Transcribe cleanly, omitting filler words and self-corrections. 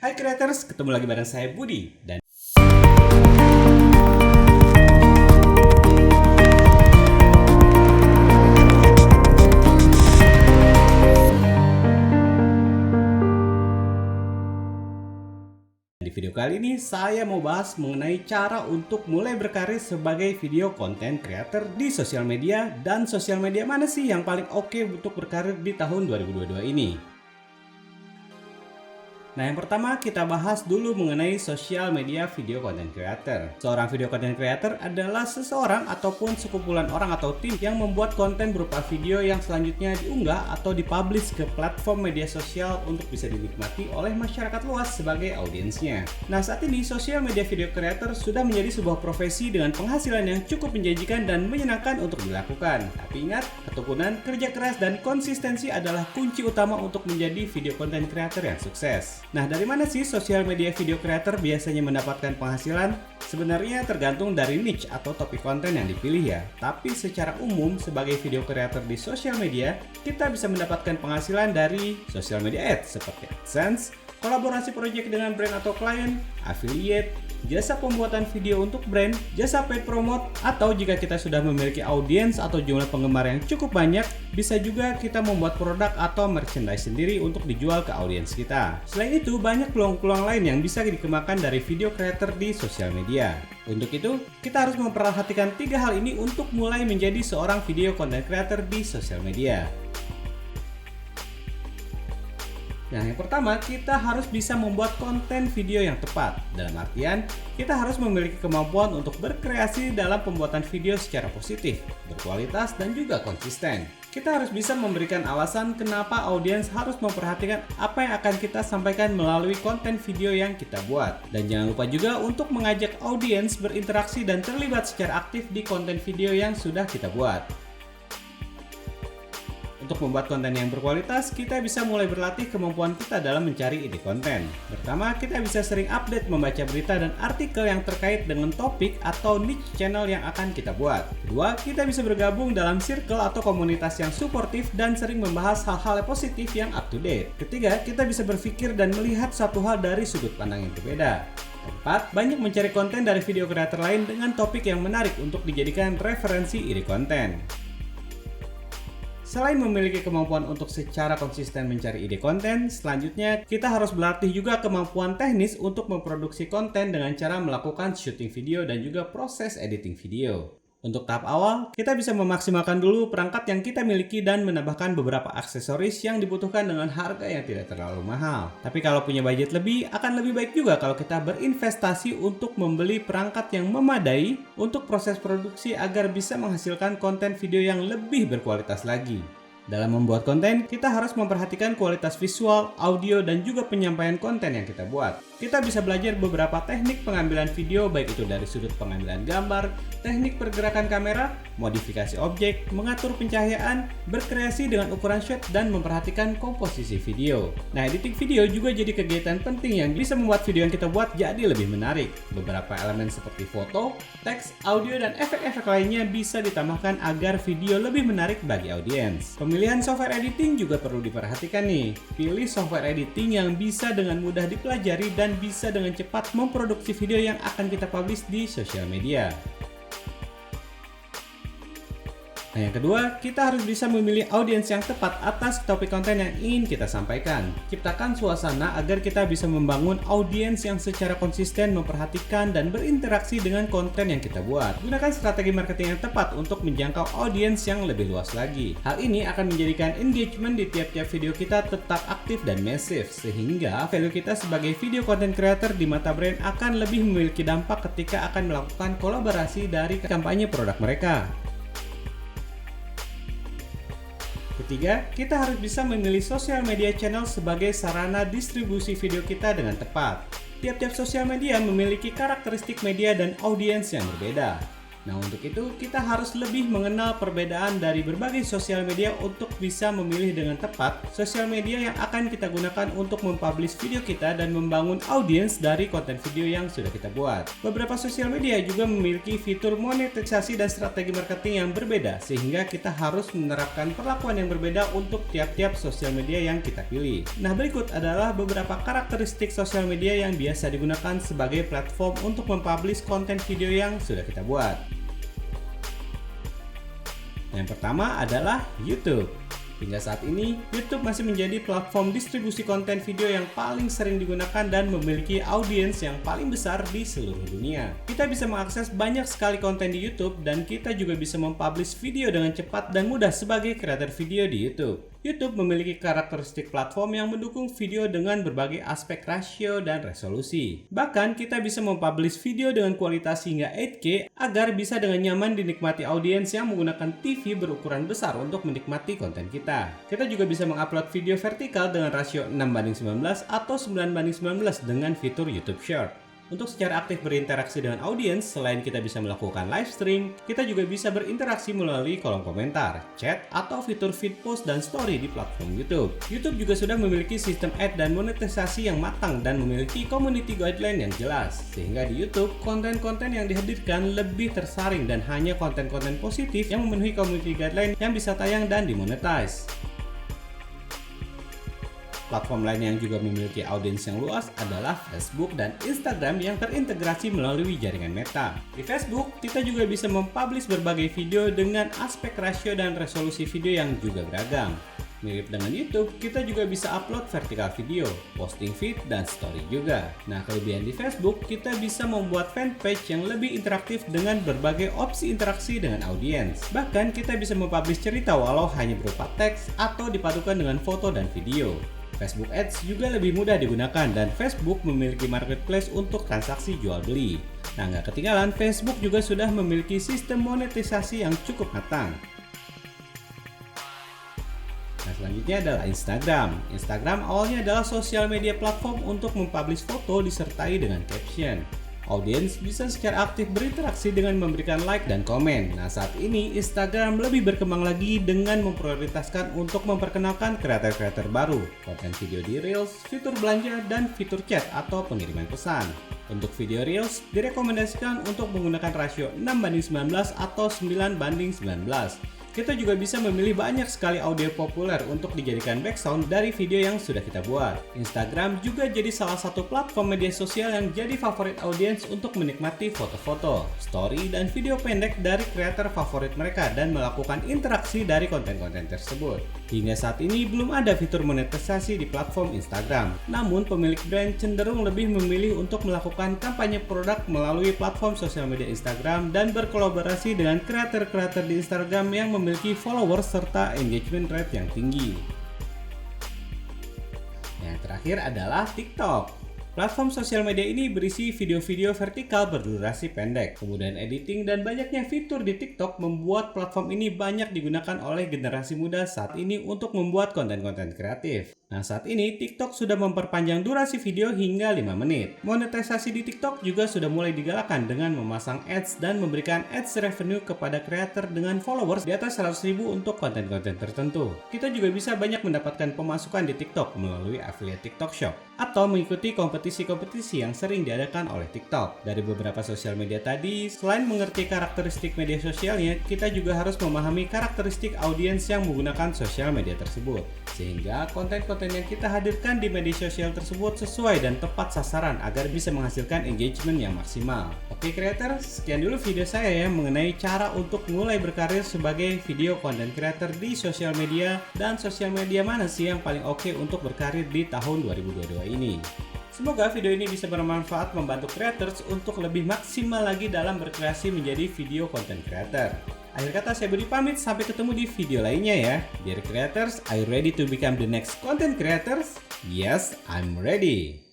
Hai creators, ketemu lagi bareng saya Budi dan di video kali ini saya mau bahas mengenai cara untuk mulai berkarir sebagai video content creator di sosial media dan sosial media mana sih yang paling oke untuk berkarir di tahun 2022 ini. Nah, yang pertama kita bahas dulu mengenai sosial media video content creator. Seorang video content creator adalah seseorang ataupun sekumpulan orang atau tim yang membuat konten berupa video yang selanjutnya diunggah atau dipublish ke platform media sosial untuk bisa dinikmati oleh masyarakat luas sebagai audiensnya. Nah, saat ini sosial media video creator sudah menjadi sebuah profesi dengan penghasilan yang cukup menjanjikan dan menyenangkan untuk dilakukan. Tapi ingat, ketekunan, kerja keras, dan konsistensi adalah kunci utama untuk menjadi video content creator yang sukses. Nah, dari mana sih sosial media video creator biasanya mendapatkan penghasilan? Sebenarnya tergantung dari niche atau topik konten yang dipilih ya. Tapi secara umum sebagai video creator di sosial media, kita bisa mendapatkan penghasilan dari social media ads seperti AdSense, kolaborasi proyek dengan brand atau klien, affiliate, jasa pembuatan video untuk brand, jasa paid promote, atau jika kita sudah memiliki audiens atau jumlah penggemar yang cukup banyak, bisa juga kita membuat produk atau merchandise sendiri untuk dijual ke audiens kita. Selain itu, banyak peluang-peluang lain yang bisa dikembangkan dari video creator di sosial media. Untuk itu, kita harus memperhatikan 3 hal ini untuk mulai menjadi seorang video content creator di sosial media. Nah, yang pertama, kita harus bisa membuat konten video yang tepat. Dalam artian, kita harus memiliki kemampuan untuk berkreasi dalam pembuatan video secara positif, berkualitas, dan juga konsisten. Kita harus bisa memberikan alasan kenapa audiens harus memperhatikan apa yang akan kita sampaikan melalui konten video yang kita buat. Dan jangan lupa juga untuk mengajak audiens berinteraksi dan terlibat secara aktif di konten video yang sudah kita buat. Untuk membuat konten yang berkualitas, kita bisa mulai berlatih kemampuan kita dalam mencari ide konten. Pertama, kita bisa sering update membaca berita dan artikel yang terkait dengan topik atau niche channel yang akan kita buat. Kedua, kita bisa bergabung dalam circle atau komunitas yang suportif dan sering membahas hal-hal positif yang up to date. Ketiga, kita bisa berpikir dan melihat satu hal dari sudut pandang yang berbeda. Keempat, banyak mencari konten dari video creator lain dengan topik yang menarik untuk dijadikan referensi ide konten. Selain memiliki kemampuan untuk secara konsisten mencari ide konten, selanjutnya kita harus berlatih juga kemampuan teknis untuk memproduksi konten dengan cara melakukan syuting video dan juga proses editing video. Untuk tahap awal, kita bisa memaksimalkan dulu perangkat yang kita miliki dan menambahkan beberapa aksesoris yang dibutuhkan dengan harga yang tidak terlalu mahal. Tapi kalau punya budget lebih, akan lebih baik juga kalau kita berinvestasi untuk membeli perangkat yang memadai untuk proses produksi agar bisa menghasilkan konten video yang lebih berkualitas lagi. Dalam membuat konten, kita harus memperhatikan kualitas visual, audio, dan juga penyampaian konten yang kita buat. Kita bisa belajar beberapa teknik pengambilan video, baik itu dari sudut pengambilan gambar, teknik pergerakan kamera, modifikasi objek, mengatur pencahayaan, berkreasi dengan ukuran shot, dan memperhatikan komposisi video. Nah, editing video juga jadi kegiatan penting yang bisa membuat video yang kita buat jadi lebih menarik. Beberapa elemen seperti foto, teks, audio, dan efek-efek lainnya bisa ditambahkan agar video lebih menarik bagi audiens. Pemilihan software editing juga perlu diperhatikan nih. Pilih software editing yang bisa dengan mudah dipelajari dan bisa dengan cepat memproduksi video yang akan kita publish di sosial media. Nah, yang kedua, kita harus bisa memilih audiens yang tepat atas topik konten yang ingin kita sampaikan. Ciptakan suasana agar kita bisa membangun audiens yang secara konsisten memperhatikan dan berinteraksi dengan konten yang kita buat. Gunakan strategi marketing yang tepat untuk menjangkau audiens yang lebih luas lagi. Hal ini akan menjadikan engagement di tiap-tiap video kita tetap aktif dan masif, sehingga value kita sebagai video content creator di mata brand akan lebih memiliki dampak ketika akan melakukan kolaborasi dari kampanye produk mereka. Ketiga, kita harus bisa memilih sosial media channel sebagai sarana distribusi video kita dengan tepat. Tiap-tiap sosial media memiliki karakteristik media dan audiens yang berbeda. Nah, untuk itu kita harus lebih mengenal perbedaan dari berbagai sosial media untuk bisa memilih dengan tepat sosial media yang akan kita gunakan untuk mempublish video kita dan membangun audiens dari konten video yang sudah kita buat. Beberapa sosial media juga memiliki fitur monetisasi dan strategi marketing yang berbeda, sehingga kita harus menerapkan perlakuan yang berbeda untuk tiap-tiap sosial media yang kita pilih. Nah, berikut adalah beberapa karakteristik sosial media yang biasa digunakan sebagai platform untuk mempublish konten video yang sudah kita buat. Yang pertama adalah YouTube. Hingga saat ini, YouTube masih menjadi platform distribusi konten video yang paling sering digunakan dan memiliki audiens yang paling besar di seluruh dunia. Kita bisa mengakses banyak sekali konten di YouTube dan kita juga bisa mempublish video dengan cepat dan mudah sebagai kreator video di YouTube. YouTube memiliki karakteristik platform yang mendukung video dengan berbagai aspek rasio dan resolusi. Bahkan kita bisa mempublish video dengan kualitas hingga 8K agar bisa dengan nyaman dinikmati audiens yang menggunakan TV berukuran besar untuk menikmati konten kita. Kita juga bisa mengupload video vertikal dengan rasio 6:19 atau 9:19 dengan fitur YouTube Short. Untuk secara aktif berinteraksi dengan audiens, selain kita bisa melakukan live stream, kita juga bisa berinteraksi melalui kolom komentar, chat, atau fitur feed post dan story di platform YouTube. YouTube juga sudah memiliki sistem ad dan monetisasi yang matang dan memiliki community guideline yang jelas. Sehingga di YouTube, konten-konten yang dihadirkan lebih tersaring dan hanya konten-konten positif yang memenuhi community guideline yang bisa tayang dan dimonetize. Platform lain yang juga memiliki audiens yang luas adalah Facebook dan Instagram yang terintegrasi melalui jaringan Meta. Di Facebook, kita juga bisa mempublish berbagai video dengan aspek rasio dan resolusi video yang juga beragam. Mirip dengan YouTube, kita juga bisa upload vertikal video, posting feed, dan story juga. Nah, kelebihan di Facebook, kita bisa membuat fanpage yang lebih interaktif dengan berbagai opsi interaksi dengan audiens. Bahkan, kita bisa mempublish cerita walau hanya berupa teks atau dipadukan dengan foto dan video. Facebook Ads juga lebih mudah digunakan dan Facebook memiliki marketplace untuk transaksi jual beli. Nah, nggak ketinggalan, Facebook juga sudah memiliki sistem monetisasi yang cukup matang. Nah, selanjutnya adalah Instagram. Instagram awalnya adalah sosial media platform untuk mempublish foto disertai dengan caption. Audiens bisa secara aktif berinteraksi dengan memberikan like dan komen. Nah, saat ini Instagram lebih berkembang lagi dengan memprioritaskan untuk memperkenalkan kreator-kreator baru, konten video di Reels, fitur belanja, dan fitur chat atau pengiriman pesan. Untuk video Reels, direkomendasikan untuk menggunakan rasio 6:19 atau 9:19. Kita juga bisa memilih banyak sekali audio populer untuk dijadikan background dari video yang sudah kita buat. Instagram juga jadi salah satu platform media sosial yang jadi favorit audiens untuk menikmati foto-foto, story, dan video pendek dari kreator favorit mereka dan melakukan interaksi dari konten-konten tersebut. Hingga saat ini belum ada fitur monetisasi di platform Instagram. Namun pemilik brand cenderung lebih memilih untuk melakukan kampanye produk melalui platform sosial media Instagram dan berkolaborasi dengan kreator-kreator di Instagram yang memiliki followers serta engagement rate yang tinggi. Yang terakhir adalah TikTok. Platform sosial media ini berisi video-video vertikal berdurasi pendek. Kemudian editing dan banyaknya fitur di TikTok membuat platform ini banyak digunakan oleh generasi muda saat ini untuk membuat konten-konten kreatif. Nah, saat ini TikTok sudah memperpanjang durasi video hingga 5 menit. Monetisasi di TikTok juga sudah mulai digalakan dengan memasang ads dan memberikan ads revenue kepada kreator dengan followers di atas 100.000 untuk konten-konten tertentu. Kita juga bisa banyak mendapatkan pemasukan di TikTok melalui affiliate TikTok Shop atau mengikuti kompetisi-kompetisi yang sering diadakan oleh TikTok. Dari beberapa sosial media tadi, selain mengerti karakteristik media sosialnya, kita juga harus memahami karakteristik audiens yang menggunakan sosial media tersebut. Sehingga konten-konten yang kita hadirkan di media sosial tersebut sesuai dan tepat sasaran agar bisa menghasilkan engagement yang maksimal. Oke creator, sekian dulu video saya ya mengenai cara untuk mulai berkarir sebagai video content creator di sosial media dan sosial media mana sih yang paling oke untuk berkarir di tahun 2022 ini. Semoga video ini bisa bermanfaat membantu creators untuk lebih maksimal lagi dalam berkreasi menjadi video content creator. Akhir kata saya Budi pamit, sampai ketemu di video lainnya ya. Dear creators, are you ready to become the next content creators? Yes, I'm ready.